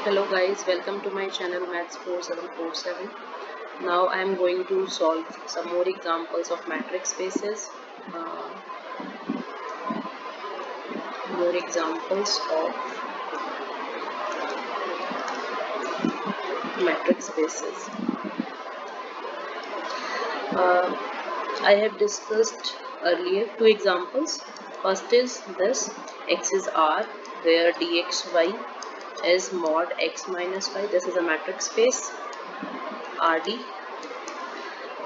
Hello guys, welcome to my channel Maths 4747. Now I am going to solve some more examples of matrix spaces. Uh, more examples of matrix spaces. Uh, I have discussed earlier two examples. First is this x is R where dxy is mod x minus y. This is a matrix space RD.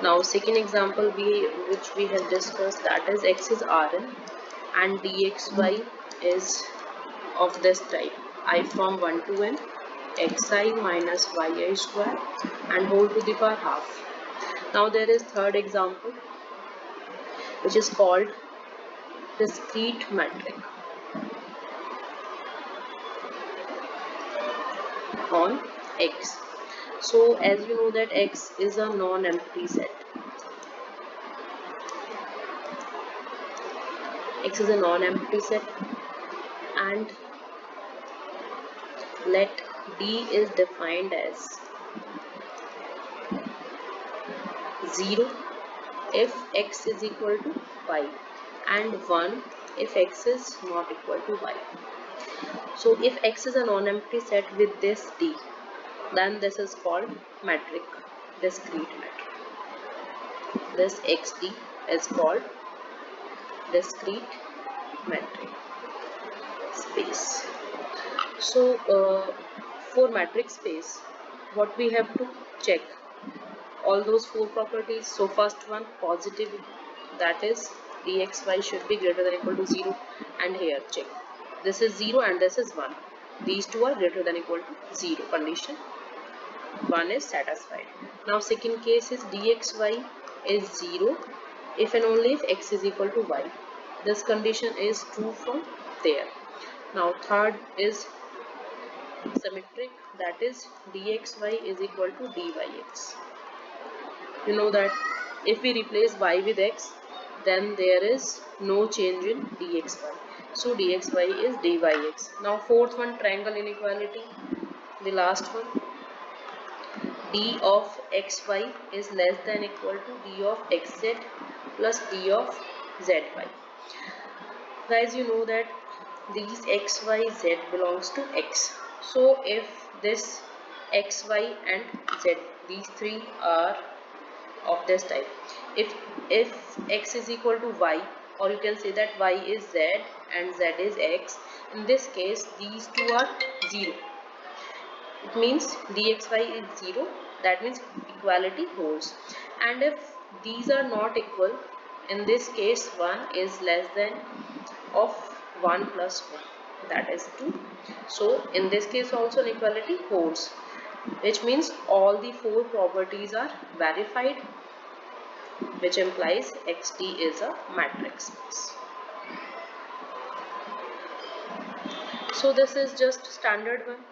Now second example which we have discussed, that is x is Rn and dxy is of this type I from 1 to n xi minus yi square and whole to the power half. Now there is third example which is called discrete matrix on x. So as you know that x is a non-empty set. X is a non-empty set and let D is defined as 0 if x is equal to y and 1 if x is not equal to y. So if x is a non-empty set with this D, then this is called matrix, discrete matrix. This xd is called discrete matrix space. So for matrix space, what we have to check? All those four properties. So first one, positive, that is dxy should be greater than or equal to 0, and here check, this is 0 and this is 1, these two are greater than or equal to 0, condition 1 is satisfied. Now second case is dxy is 0 if and only if x is equal to y, this condition is true from there. Now third is symmetric, that is dxy is equal to dyx. You know that if we replace y with x, then there is no change in dxy. So dxy is dyx. Now fourth one, triangle inequality, the last one, d of xy is less than or equal to d of xz plus d of zy. Guys, you know that these x, y, z belongs to x. So if this x, y and z, these three are of this type, if x is equal to y, or you can say that y is z and z is x, in this case these two are 0. It means dxy is 0, that means equality holds. And if these are not equal, in this case 1 is less than of 1 plus 1, that is 2. So in this case also inequality holds, which means all the four properties are verified, which implies xd is a matrix space. So this is just standard one,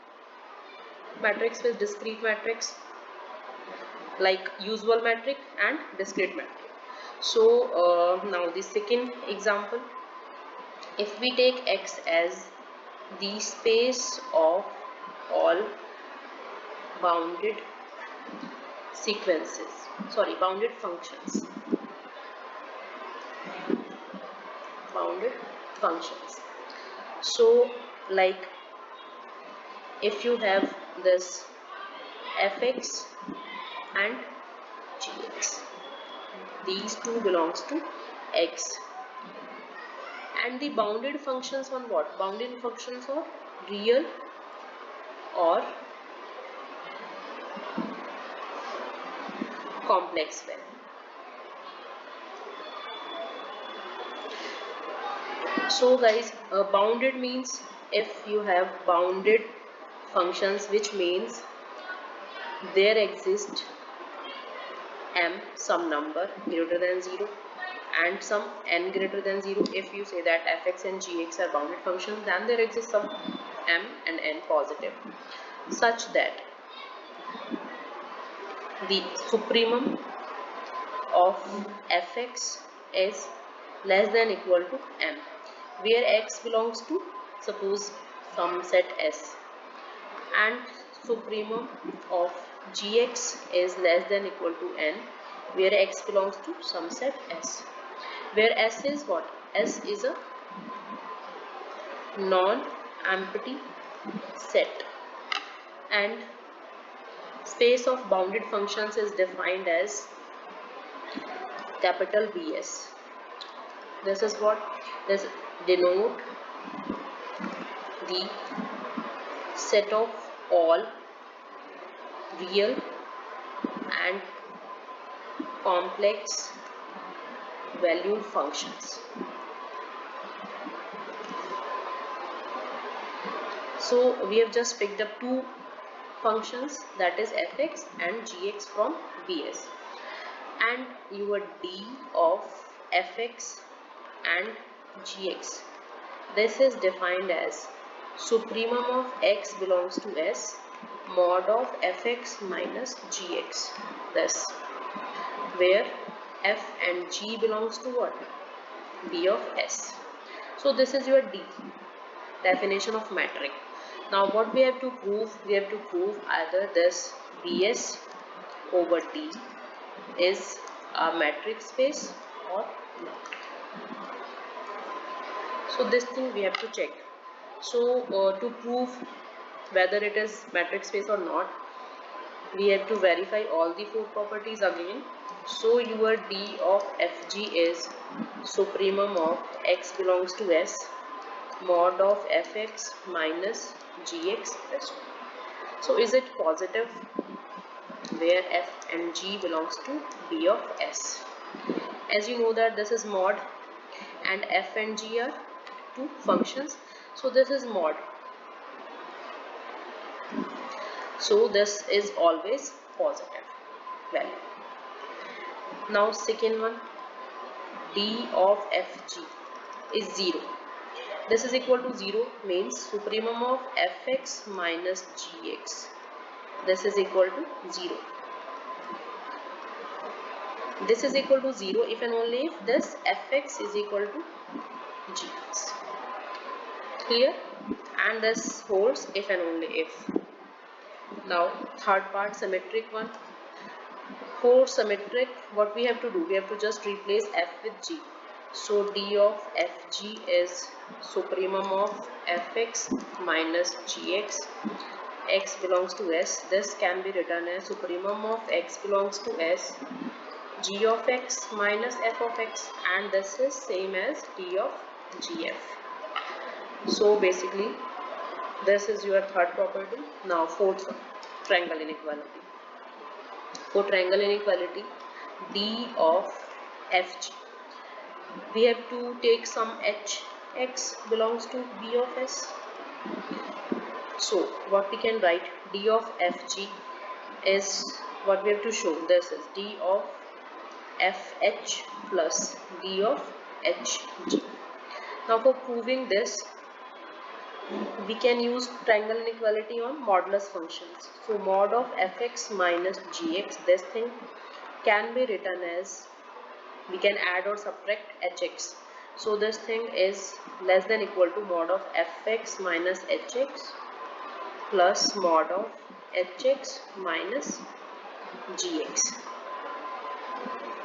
matrix with discrete matrix, like usual matrix and discrete matrix. So now the second example, if we take x as the space of all bounded bounded functions, so like if you have this fx and gx, these two belongs to x, and the bounded functions on what? Bounded functions are real or complex value. So guys, bounded means if you have bounded functions, which means there exists m some number greater than 0 and some n greater than 0. If you say that fx and gx are bounded functions, then there exists some m and n positive, such that the supremum of fx is less than or equal to m, where x belongs to, suppose, some set S, and supremum of gx is less than equal to n, where x belongs to some set S, where S is what? S is a non-empty set, and space of bounded functions is defined as capital Bs. This is what? This denote the set of all real and complex valued functions. So we have just picked up two functions, that is fx and gx from Bs, and your d of fx and gx, this is defined as supremum of x belongs to S mod of fx minus gx, this, where f and g belongs to what? B of S. So this is your D, definition of metric. Now what we have to prove? We have to prove either this Bs over D is a metric space or not. So this thing we have to check. So to prove whether it is metric space or not, we have to verify all the four properties again. So your D of Fg is supremum of x belongs to S mod of fx minus gx plus 1. So is it positive, where f and g belongs to B of S? As you know that this is mod and f and g are two functions, so this is mod. So this is always positive value. Now second one, D of Fg is 0. This is equal to 0 means supremum of fx minus gx. This is equal to 0. This is equal to 0 if and only if this fx is equal to gx. Clear? And this holds if and only if. Now third part, symmetric one. For symmetric, what we have to do? We have to just replace f with g. So D of Fg is supremum of fx minus gx. X belongs to S. This can be written as supremum of x belongs to S, g of x minus f of x, and this is same as D of gf. So basically this is your third property. Now fourth one, triangle inequality. For triangle inequality, D of Fg, we have to take some h, x belongs to B of S. So what we can write, D of Fg is what we have to show. This is D of Fh plus D of Hg. Now for proving this, we can use triangle inequality on modulus functions. So mod of fx minus gx, this thing can be written as, we can add or subtract hx. So this thing is less than equal to mod of fx minus hx plus mod of hx minus gx.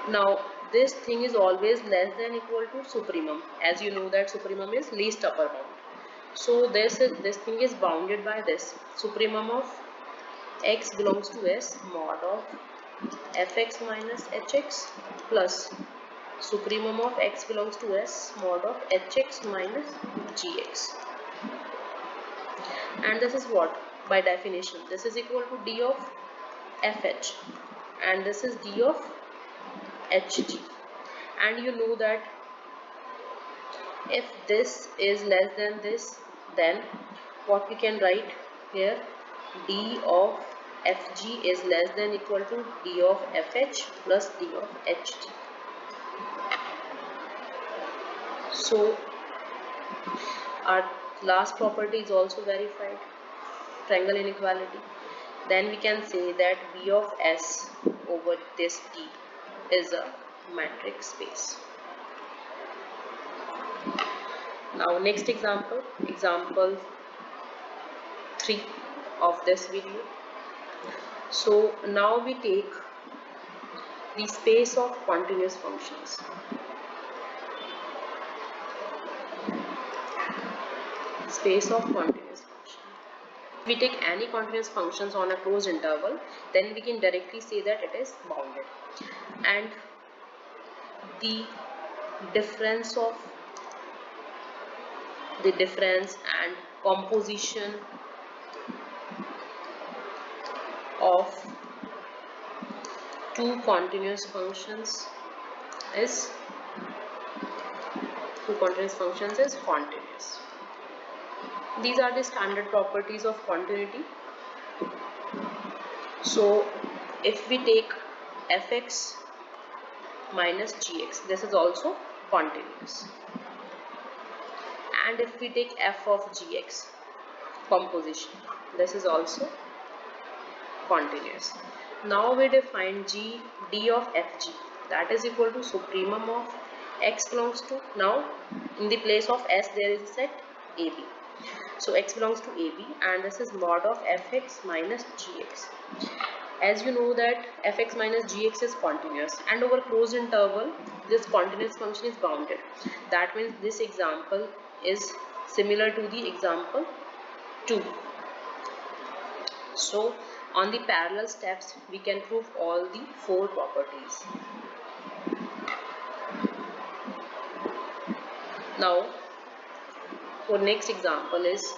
Now this thing is always less than equal to supremum. As you know that supremum is least upper bound. So this thing is bounded by this supremum of x belongs to S mod of fx minus hx plus supremum of x belongs to S mod of hx minus gx. And this is what? By definition, this is equal to D of fh and this is D of hg. And you know that if this is less than this, then what we can write here, D of Fg is less than equal to D of Fh plus D of Hg. So our last property is also verified, triangle inequality. Then we can say that B of S over this D is a metric space. Now next example, example 3. of this video. So now we take the space of continuous functions. Space of continuous function. If we take any continuous functions on a closed interval, then we can directly say that it is bounded. And the difference and composition of two continuous functions is continuous. These are the standard properties of continuity. So if we take fx minus gx, this is also continuous. And if we take f of gx composition, this is also continuous. Now we define d of fg, that is equal to supremum of x belongs to, now in the place of s there is a set ab. So x belongs to ab, and this is mod of fx minus gx. As you know that fx minus gx is continuous, and over closed interval this continuous function is bounded. That means this example is similar to the example 2. So on the parallel steps we can prove all the 4 properties. Now for next example is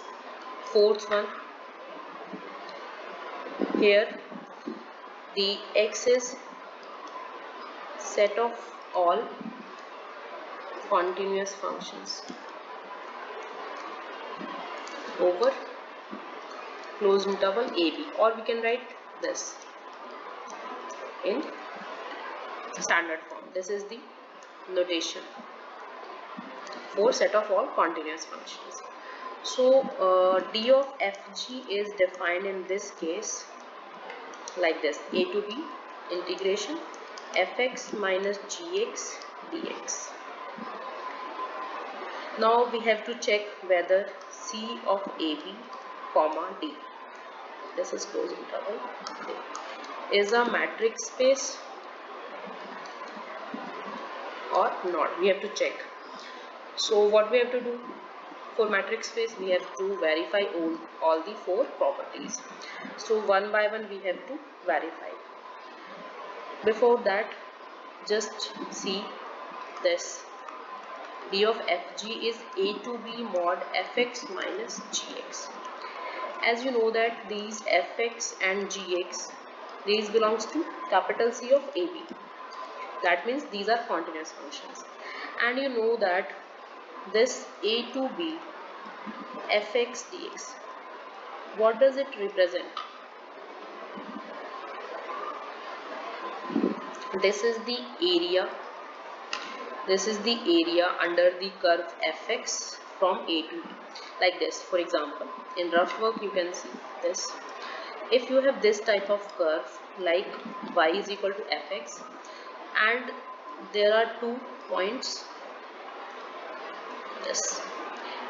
4th one. Here the x is set of all continuous functions over closed interval ab, or we can write this in standard form. This is the notation for set of all continuous functions. So d of fg is defined in this case like this: a to b integration fx minus gx dx. Now we have to check whether c of ab comma d, this is closed interval, is a matrix space or not. We have to check. So what we have to do for matrix space, we have to verify all the 4 properties. So one by one we have to verify. Before that, just see this: d of fg is a to b mod fx minus gx. As you know that these fx and gx, these belongs to capital C of ab. That means these are continuous functions. And you know that this a to b fx dx, what does it represent? This is the area. This is the area under the curve fx from a to b, like this. For example, in rough work you can see this. If you have this type of curve like y is equal to fx, and there are 2 points, this.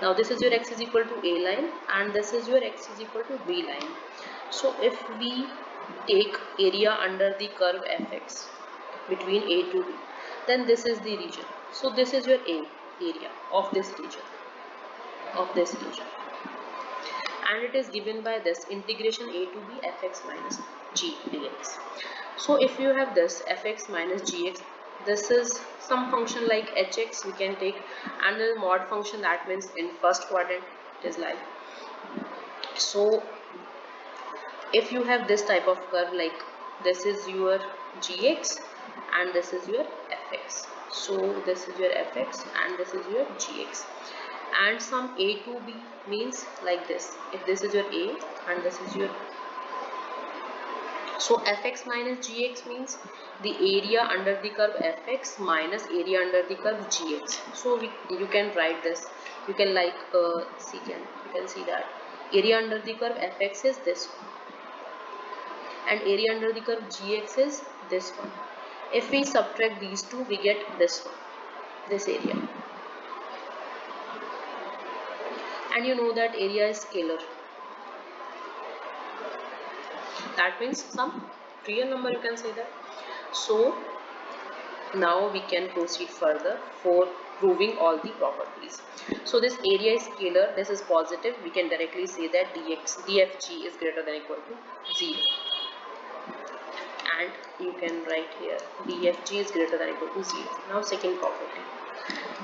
Now this is your x is equal to a line, and this is your x is equal to b line. So if we take area under the curve fx between a to b, then this is the region. So this is your a area of this region, and it is given by this integration a to b fx minus g dx. So if you have this fx minus gx, this is some function like hx we can take, and the mod function, that means in first quadrant it is like. So if you have this type of curve, like this is your gx and this is your fx, so this is your fx and this is your gx, and some a to b means like this: if this is your a and this is your, so fx minus gx means the area under the curve fx minus area under the curve gx. So you can write this, you can like you can see that area under the curve fx is this one, and area under the curve gx is this one. If we subtract these two, we get this one, this area. And you know that area is scalar. That means some real number, you can say that. So now we can proceed further for proving all the properties. So this area is scalar, this is positive, we can directly say that dfg is greater than equal to 0, and you can write here dfg is greater than equal to 0. Now second property,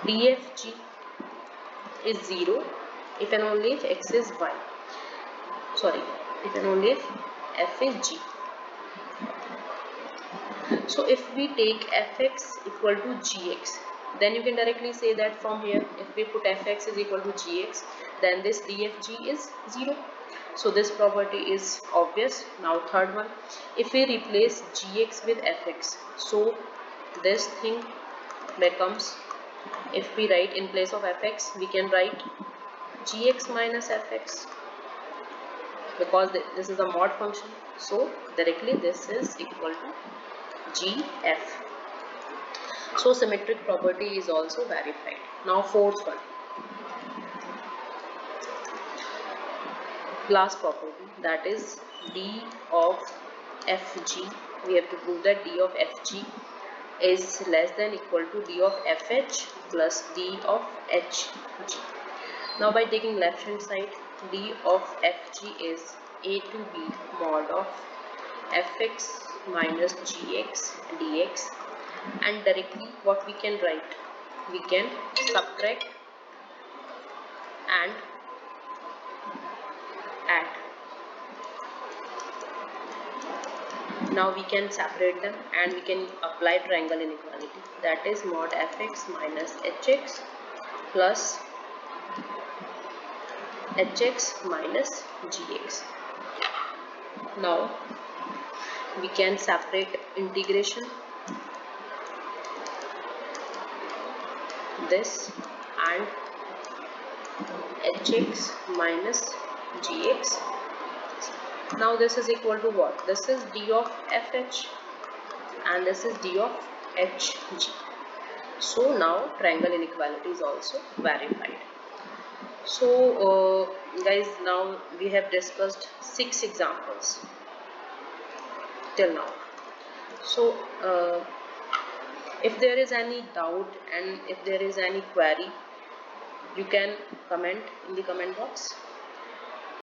dfg is 0 if and only if x is y, sorry, if and only if f is g. So if we take fx equal to gx, then you can directly say that from here, if we put fx is equal to gx, then this dfg is 0. So this property is obvious. Now third one, if we replace gx with fx, so this thing becomes, if we write in place of fx, we can write gx minus fx, because this is a mod function. So directly this is equal to gf. So symmetric property is also verified. Now fourth one, last property, that is d of fg. We have to prove that d of fg is less than equal to d of fh plus d of hg. Now by taking left hand side, d of fg is a to b mod of fx minus gx dx, and directly what we can write, we can subtract and add. Now we can separate them and we can apply triangle inequality, that is mod fx minus hx plus hx minus gx. Now we can separate integration this and hx minus gx. Now this is equal to what? This is d of fh and this is d of hg. So now triangle inequality is also verified. So guys, now we have discussed 6 examples till now. So if there is any doubt and if there is any query, you can comment in the comment box.